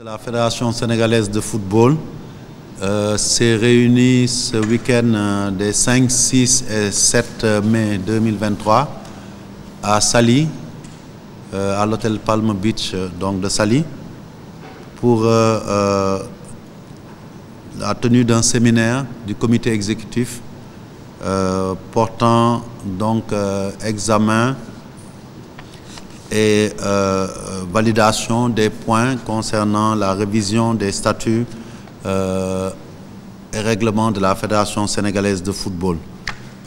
De la Fédération sénégalaise de football s'est réunie ce week-end des 5, 6 et 7 mai 2023 à Saly, à l'hôtel Palm Beach donc de Saly, pour la tenue d'un séminaire du comité exécutif portant donc examen et validation des points concernant la révision des statuts et règlements de la Fédération sénégalaise de football.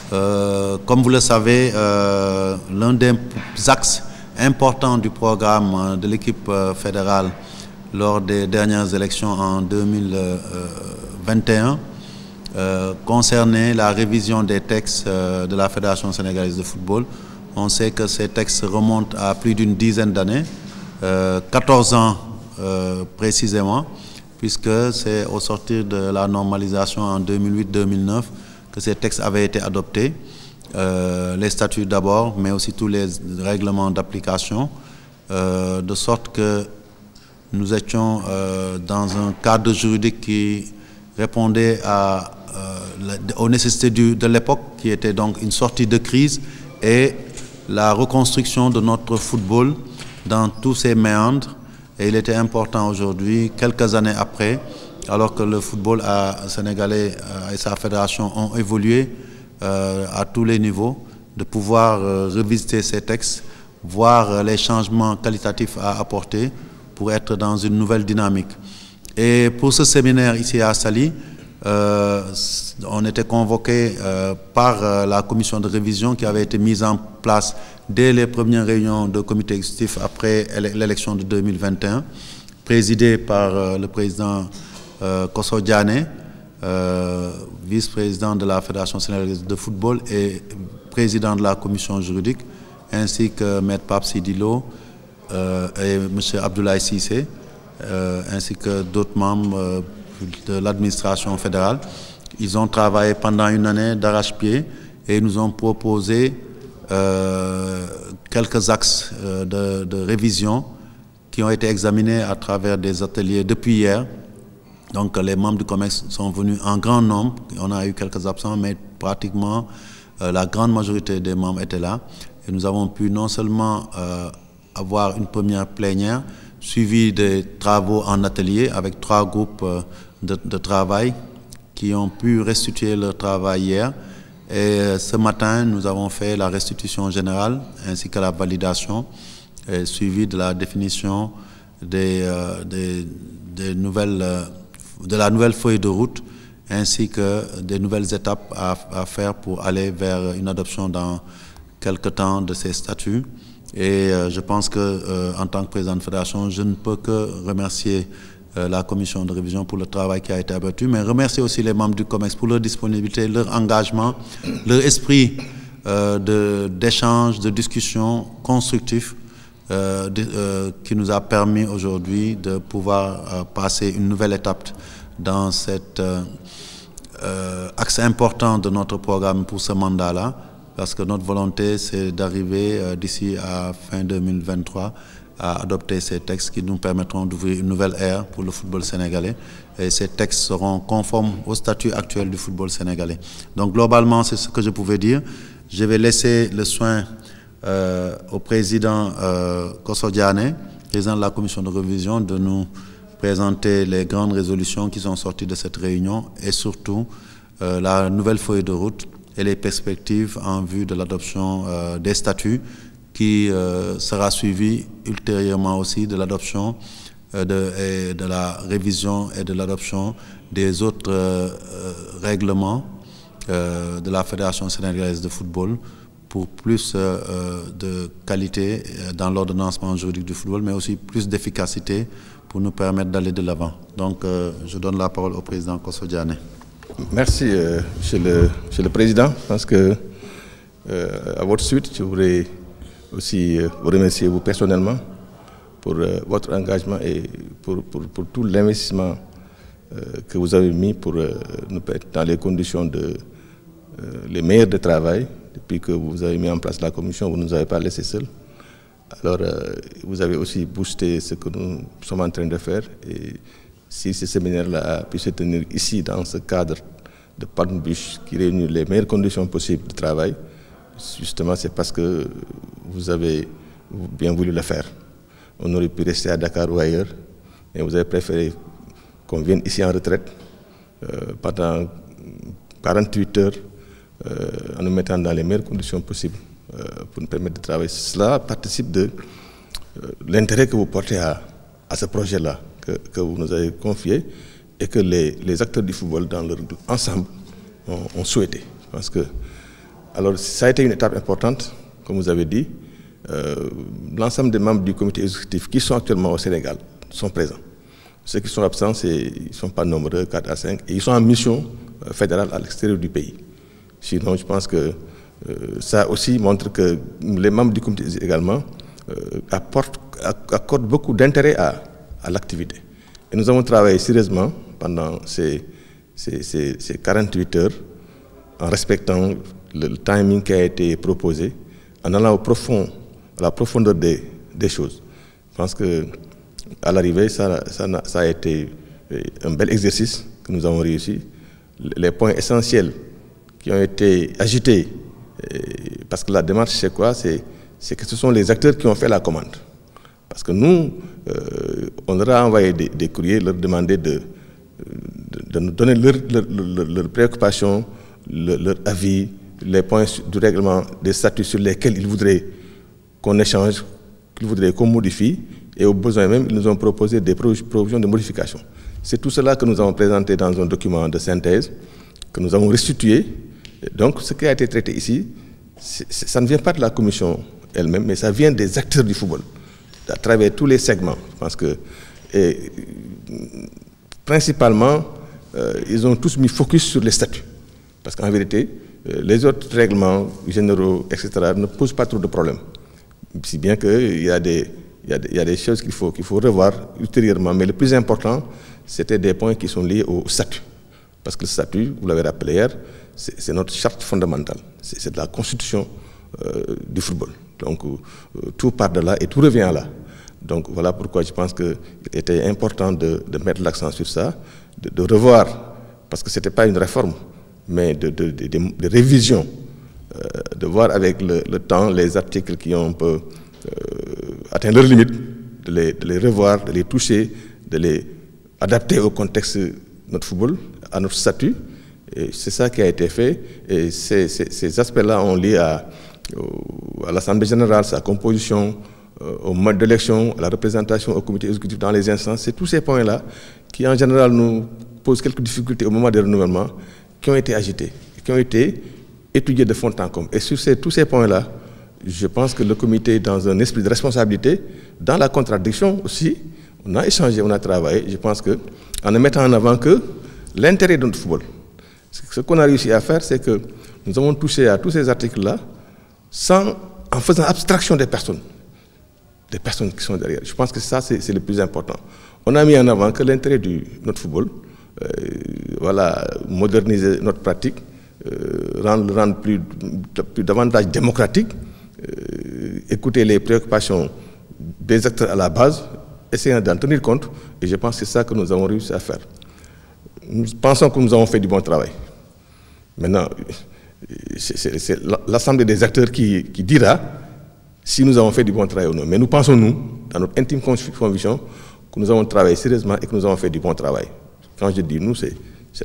Comme vous le savez, l'un des axes importants du programme de l'équipe fédérale lors des dernières élections en 2021 concernait la révision des textes de la Fédération sénégalaise de football. On sait que ces textes remontent à plus d'une dizaine d'années, 14 ans précisément, puisque c'est au sortir de la normalisation en 2008-2009 que ces textes avaient été adoptés, les statuts d'abord, mais aussi tous les règlements d'application, de sorte que nous étions dans un cadre juridique qui répondait aux nécessités de l'époque, qui était donc une sortie de crise et la reconstruction de notre football dans tous ses méandres. Et il était important aujourd'hui, quelques années après, alors que le football sénégalais et sa fédération ont évolué à tous les niveaux, de pouvoir revisiter ces textes, voir les changements qualitatifs à apporter pour être dans une nouvelle dynamique. Et pour ce séminaire ici à Saly, on était convoqué par la commission de révision qui avait été mise en place dès les premières réunions de comité exécutif après l'élection de 2021, présidée par le président Kosso Diané, vice-président de la Fédération sénégalaise de football et président de la commission juridique, ainsi que M. Pape Sidilo et M. Abdoulaye Cissé, ainsi que d'autres membres de l'administration fédérale. Ils ont travaillé pendant une année d'arrache-pied et nous ont proposé quelques axes de révision qui ont été examinés à travers des ateliers depuis hier. Donc les membres du COMEX sont venus en grand nombre. On a eu quelques absents, mais pratiquement la grande majorité des membres étaient là. Et nous avons pu non seulement avoir une première plénière, suivi des travaux en atelier avec 3 groupes de travail qui ont pu restituer leur travail hier. Et ce matin, nous avons fait la restitution générale ainsi que la validation, suivie de la définition de la nouvelle feuille de route ainsi que des nouvelles étapes à faire pour aller vers une adoption dans quelque temps de ces statuts. Et je pense que en tant que président de fédération, je ne peux que remercier la commission de révision pour le travail qui a été abattu, mais remercier aussi les membres du COMEX pour leur disponibilité, leur engagement, leur esprit d'échange, de discussion constructif qui nous a permis aujourd'hui de pouvoir passer une nouvelle étape dans cet axe important de notre programme pour ce mandat-là, parce que notre volonté, c'est d'arriver d'ici à fin 2023 à adopter ces textes qui nous permettront d'ouvrir une nouvelle ère pour le football sénégalais. Et ces textes seront conformes au statut actuel du football sénégalais. Donc globalement, c'est ce que je pouvais dire. Je vais laisser le soin au président Kosso Diané, président de la commission de révision, de nous présenter les grandes résolutions qui sont sorties de cette réunion et surtout la nouvelle feuille de route et les perspectives en vue de l'adoption des statuts qui sera suivi ultérieurement aussi de l'adoption de la révision et de l'adoption des autres règlements de la Fédération sénégalaise de football pour plus de qualité dans l'ordonnancement juridique du football, mais aussi plus d'efficacité pour nous permettre d'aller de l'avant. Donc je donne la parole au président Kosso Diané. Merci, monsieur le Président. Je pense que à votre suite, je voudrais aussi vous remercier vous personnellement pour votre engagement et pour tout l'investissement que vous avez mis pour nous mettre dans les conditions les meilleures de travail. Depuis que vous avez mis en place la commission, vous ne nous avez pas laissé seuls. Alors, vous avez aussi boosté ce que nous sommes en train de faire. Et si ce séminaire-là a pu se tenir ici, dans ce cadre de Palm Beach, qui réunit les meilleures conditions possibles de travail, justement, c'est parce que vous avez bien voulu le faire. On aurait pu rester à Dakar ou ailleurs, mais vous avez préféré qu'on vienne ici en retraite pendant 48 heures en nous mettant dans les meilleures conditions possibles pour nous permettre de travailler. Cela participe de l'intérêt que vous portez à ce projet-là, que vous nous avez confié et que les acteurs du football dans leur ensemble ont souhaité. Je pense que, alors, ça a été une étape importante, comme vous avez dit. L'ensemble des membres du comité exécutif qui sont actuellement au Sénégal sont présents. Ceux qui sont absents, ils ne sont pas nombreux, 4 à 5, et ils sont en mission fédérale à l'extérieur du pays. Sinon, je pense que ça aussi montre que les membres du comité également accordent beaucoup d'intérêt à l'activité. Et nous avons travaillé sérieusement pendant ces 48 heures en respectant le timing qui a été proposé, en allant à la profondeur des choses. Je pense qu'à l'arrivée, ça a été un bel exercice que nous avons réussi. Les points essentiels qui ont été agités, parce que la démarche, c'est quoi? C'est que ce sont les acteurs qui ont fait la commande. Parce que nous, on leur a envoyé des courriers, leur demander de nous donner leurs préoccupations, leur avis, les points du règlement des statuts sur lesquels ils voudraient qu'on échange, qu'ils voudraient qu'on modifie, et au besoin même, ils nous ont proposé des provisions de modification. C'est tout cela que nous avons présenté dans un document de synthèse, que nous avons restitué. Donc, ce qui a été traité ici, ça ne vient pas de la commission elle-même, mais ça vient des acteurs du football, à travers tous les segments. Je pense que, principalement, ils ont tous mis focus sur les statuts. Parce qu'en vérité, les autres règlements généraux, etc., ne posent pas trop de problèmes. Si bien qu'il y a des choses qu'il faut revoir ultérieurement. Mais le plus important, c'était des points qui sont liés au statut. Parce que le statut, vous l'avez rappelé hier, c'est notre charte fondamentale. C'est de la constitution du football. Donc tout part de là et tout revient là. Donc voilà pourquoi je pense qu'il était important de mettre l'accent sur ça, de revoir, parce que ce n'était pas une réforme, mais de révision, de voir avec le temps les articles qui ont un peu atteint leurs limites, de les revoir, de les toucher, de les adapter au contexte de notre football, à notre statut. Et c'est ça qui a été fait. Et ces aspects-là ont lié à l'Assemblée générale, sa composition, au mode d'élection, à la représentation au comité exécutif dans les instances. C'est tous ces points-là qui, en général, nous posent quelques difficultés au moment des renouvellements, qui ont été agités, qui ont été étudiés de fond en comble. Et sur tous ces points-là, je pense que le comité, dans un esprit de responsabilité, dans la contradiction aussi, on a échangé, on a travaillé. Je pense qu'en ne mettant en avant que l'intérêt de notre football. Ce qu'on a réussi à faire, c'est que nous avons touché à tous ces articles-là en faisant abstraction des personnes qui sont derrière. Je pense que ça, c'est le plus important. On a mis en avant que l'intérêt de notre football, voilà, moderniser notre pratique, rendre plus davantage démocratique, écouter les préoccupations des acteurs à la base, essayer d'en tenir compte, et je pense que c'est ça que nous avons réussi à faire. Nous pensons que nous avons fait du bon travail. Maintenant, c'est l'assemblée des acteurs qui dira si nous avons fait du bon travail ou non. Mais nous pensons, nous, dans notre intime conviction, que nous avons travaillé sérieusement et que nous avons fait du bon travail. Quand je dis nous, c'est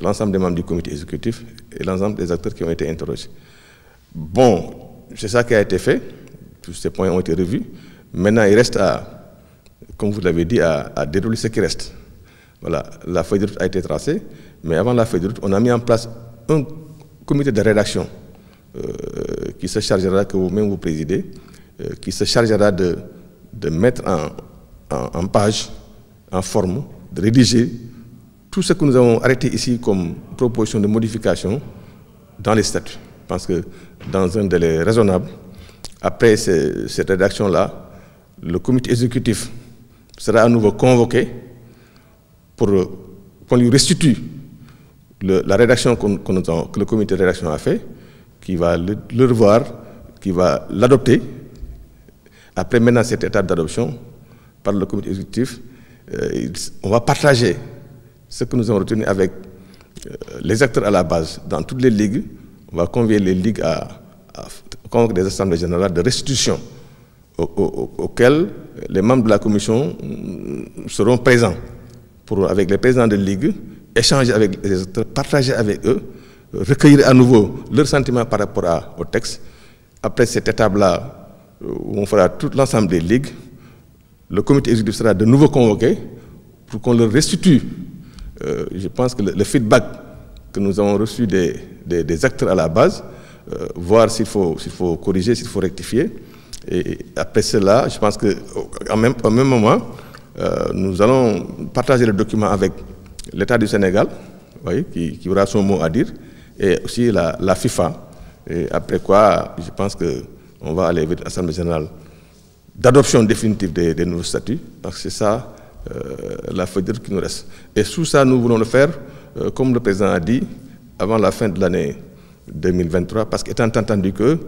l'ensemble des membres du comité exécutif et l'ensemble des acteurs qui ont été interrogés. Bon, c'est ça qui a été fait. Tous ces points ont été revus. Maintenant, il reste comme vous l'avez dit, à dérouler ce qui reste. Voilà, la feuille de route a été tracée, mais avant la feuille de route, on a mis en place un comité de rédaction qui se chargera, que vous-même vous présidez, qui se chargera de mettre en page, en forme, de rédiger tout ce que nous avons arrêté ici comme proposition de modification dans les statuts. Je pense que dans un délai raisonnable, après cette rédaction-là, le comité exécutif sera à nouveau convoqué pour qu'on lui restitue la rédaction que le comité de rédaction a fait, qui va le revoir, qui va l'adopter, après maintenant cette étape d'adoption par le comité exécutif, on va partager ce que nous avons retenu avec les acteurs à la base dans toutes les ligues. On va convier les ligues à convoquer des assemblées générales de restitution auxquelles les membres de la commission seront présents pour, avec les présidents de ligue, échanger avec les acteurs, partager avec eux, recueillir à nouveau leurs sentiments par rapport au texte. Après cette étape-là, où on fera tout l'ensemble des ligues, le comité exécutif sera de nouveau convoqué pour qu'on leur restitue. Je pense que le feedback que nous avons reçu des acteurs à la base, voir s'il faut corriger, s'il faut rectifier. Et après cela, je pense qu'au même moment, nous allons partager le document avec l'État du Sénégal, oui, qui aura son mot à dire, et aussi la FIFA. Et après quoi, je pense qu'on va aller vers l'Assemblée générale d'adoption définitive des nouveaux statuts, parce que c'est ça la feuille de route qui nous reste. Et sous ça, nous voulons le faire, comme le président a dit, avant la fin de l'année 2023, parce qu'étant entendu que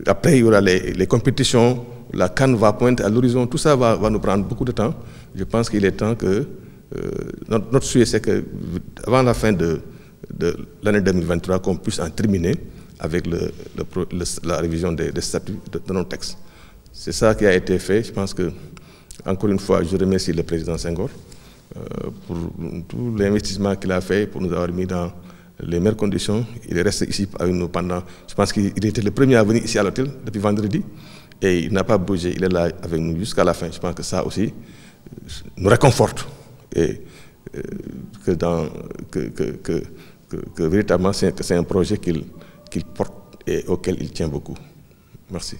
après il y aura les compétitions, la CAN va pointer à l'horizon, tout ça va nous prendre beaucoup de temps. Je pense qu'il est temps que notre souhait, c'est qu'avant la fin de l'année 2023, qu'on puisse en terminer avec la révision des statuts de nos textes. C'est ça qui a été fait. Je pense que, encore une fois, je remercie le président Senghor pour tout l'investissement qu'il a fait, pour nous avoir mis dans les meilleures conditions. Il est resté ici avec nous pendant... Je pense qu'il était le premier à venir ici à l'hôtel depuis vendredi et il n'a pas bougé. Il est là avec nous jusqu'à la fin. Je pense que ça aussi nous réconforte et que véritablement c'est un projet qu'il porte et auquel il tient beaucoup. Merci.